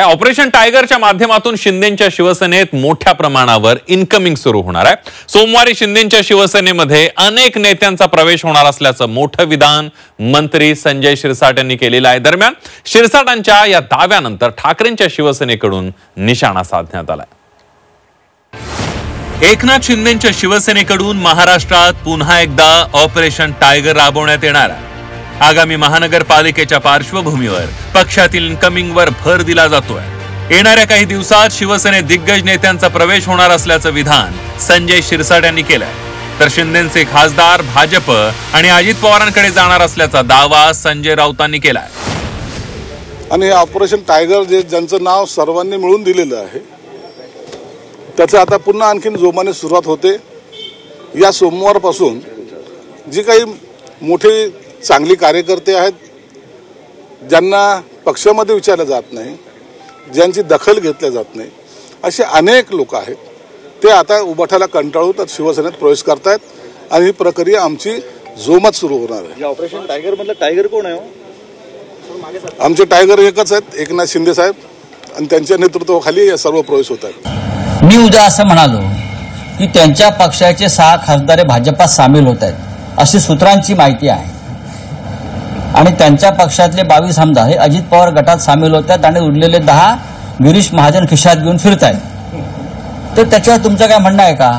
Operation टायगरच्या माध्यमातून शिंदेंच्या शिवसेनेत मोठ्या प्रमाणावर इनकमिंग सुरू होणार आहे। सोमवारी शिंदेंच्या शिवसेनेमध्ये अनेक नेत्यांचा प्रवेश होणार असल्याचं मोठं विधान मंत्री संजय शिरसाट यांनी केलेलं आहे। दरम्यान शिरसाटांच्या या दाव्यानंतर ठाकरेंच्या शिवसेनेकडून निशाणा साधण्यात आलाय। एकनाथ शिंदेंच्या शिवसेनेकडून महाराष्ट्रात पुन्हा एकदा ऑपरेशन टायगर राबवण्यात येणार आहे। आगामी महानगरपालिकेच्या पार्श्वभूमीवर पक्षातील इनकमिंगवर भर दिला जातोय। येणाऱ्या काही दिवसात शिवसेनेत दिग्गज नेत्यांचा प्रवेश होणार असल्याचं विधान संजय शिरसाट यांनी केलंय। तर शिंदेंचे खासदार भाजप आणि अजित पवारांकडे जाणार असल्याचा दावा संजय राऊतांनी केलाय। आणि ऑपरेशन टायगर जे ज्यांचं नाव सर्वांनी मिळून दिलेलं आहे त्याचं आता पुन्हा आणखीन जोमाने सुरुवात होते। या सोमवारपासून जी काही मोठी चांगली कार्यकर्ते आहेत, ज्यांना पक्षामध्ये विचारलं जात नाही, ज्यांची दखल घेतली जात नाही, असे अनेक लोक आहेत, ते आता उभाटाला कंटाळून शिवसेनेत प्रवेश करतायत आणि ही प्रक्रिया आमची जोमात सुरू होणार आहे। ऑपरेशन टायगर मधलं टायगर कोण आहे? आमचे टायगर एकच आहेत, एकनाथ शिंदे साहेब, आणि त्यांच्या नेतृत्वाखाली या सर्व प्रवेश होत आहेत। मी उद्या असं म्हणालो की त्यांच्या पक्षाचे 6 खासदार भाजपात सामील होत आहेत अशी सूत्रांची माहिती आहे आणि त्यांच्या पक्षातले 22 आमदार हे अजित पवार गटात सामील होत आहेत आणि उरलेले 10 गिरीश महाजन खिशात घेऊन फिरत आहेत। तर त्याच्यावर तुमचं काय म्हणणं आहे का?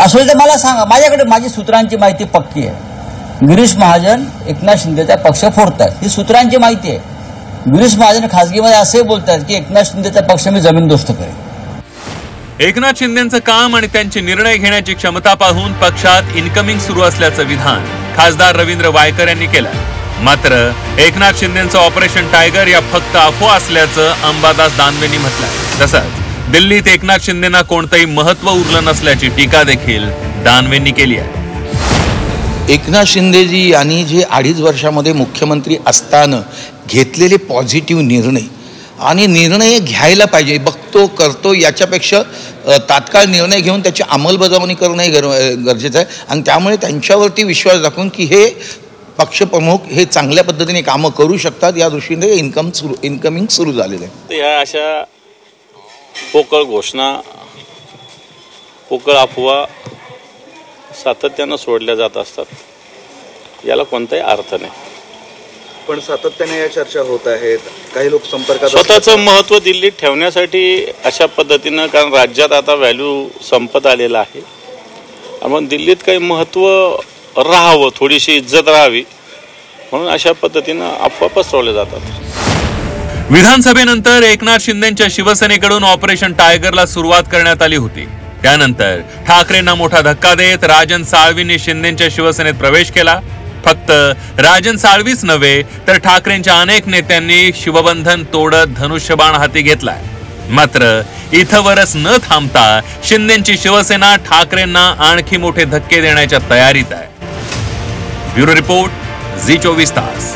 असं तर मला सांगा, माझ्याकडे माझी सूत्रांची माहिती पक्की आहे। गिरीश महाजन एकनाथ शिंदेचा पक्ष फोडतात, ही सूत्रांची माहिती आहे। गिरीश महाजन खासगीमध्ये असे बोलतात की एकनाथ शिंदेचा पक्ष मी जमीनदोस्त करेन। एकनाथ शिंदेंचं काम आणि त्यांचे निर्णय घेण्याची क्षमता पाहून पक्षात इनकमिंग सुरू असल्याचं विधान खासदार रवींद्र वायकर यांनी केलं। मात्र एकनाथ शिंदेंचं ऑपरेशन टायगर या फक्त अफवा असल्याचं अंबादास दानवेंनी म्हटलंय। तसंच दिल्लीत एकनाथ शिंदेंना कोणतंही महत्व उरलं नसल्याची टीका देखील दानवेंनी केली आहे। एकनाथ शिंदेजी यांनी जे 2.5 वर्षामध्ये मुख्यमंत्री असताना घेतलेले पॉझिटिव्ह निर्णय आणि निर्णय घ्यायला पाहिजे, बघतो करतो याच्यापेक्षा तात्काळ निर्णय घेऊन त्याची अंमलबजावणी करणं गरजेचं आहे। आणि त्यामुळे त्यांच्यावरती विश्वास दाखवून की हे पक्षप्रमुख हे चांगल्या पद्धतीने कामं करू शकतात या दृष्टीने इनकमिंग सुरू झालेलं आहे। या अशा पोकळ घोषणा, पोकळ अफवा सातत्यानं सोडल्या जात असतात, याला कोणताही अर्थ नाही। पण सातत्याने या चर्चा होत आहेत, काही लोक संपर्कात स्वतःचं महत्त्व दिल्लीत ठेवण्यासाठी अशा पद्धतीनं, कारण राज्यात आता व्हॅल्यू संपत आलेला आहे, मग दिल्लीत काही महत्त्व राहावं, थोडीशी इज्जत राहावी म्हणून अशा पद्धतीनं अफवा पसरवल्या जातात। विधानसभेनंतर एकनाथ शिंदेंच्या शिवसेनेकडून ऑपरेशन टायगरला सुरुवात करण्यात आली होती। त्यानंतर ठाकरेंना मोठा धक्का देत राजन साळवींनी शिंदेंच्या शिवसेनेत प्रवेश केला। फक्त राजन साळवीच नव्हे तर ठाकरेंच्या अनेक नेत्यांनी शिवबंधन तोडत धनुष्यबाण हाती घेतलाय। मात्र इथवरच न थांबता शिंदेंची शिवसेना ठाकरेंना आणखी मोठे धक्के देण्याच्या तयारीत आहे। ब्युरो रिपोर्ट, झी 24 तास।